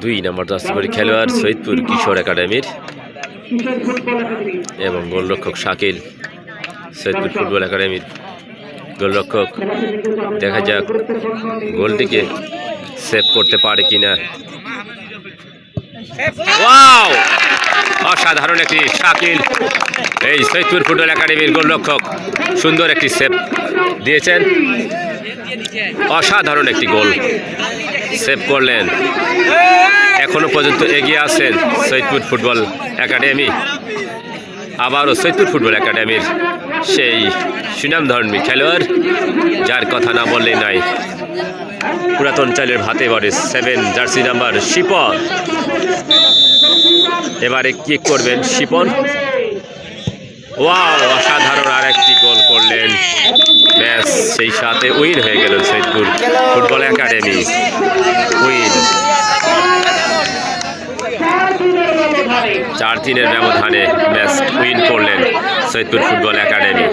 2 নম্বর jersey খেলোয়াড় সৈয়দপুর কিশোর একাডেমির এবং গোলরক্ষক শাকিল সৈয়দপুর ফুটবল একাডেমির গোলরক্ষক। দেখা যাক গোলটিকে সেভ করতে পারে কিনা। ওয়াও, অসাধারণ একটি শাকিল এই সৈয়দপুর ফুটবল একাডেমির গোলরক্ষক সুন্দর একটি সেভ দিয়েছেন। অসাধারণ একটি গোল সেভ করলেন। এখনো পর্যন্ত এগিয়ে আছেন সৈয়দপুর ফুটবল একাডেমি। আবারও সৈয়দপুর ফুটবল একাডেমির সেই সুনামধর্মী খেলোয়াড় যার কথা না বললেই নাই, পুরাতন চালের ভাতে বাড়ে 7 জার্সি নাম্বার শিপন। এবারে কি করবেন শিপন? ওয়াও, অসাধারণ আরেকটি গোল করলেন। ম্যাচ সেই সাথে উইন হয়ে গেল সৈয়দপুর ফুটবল একাডেমি। উইন 4-3 ব্যবধানে ম্যাচ উইন করলেন সৈয়দপুর ফুটবল একাডেমি।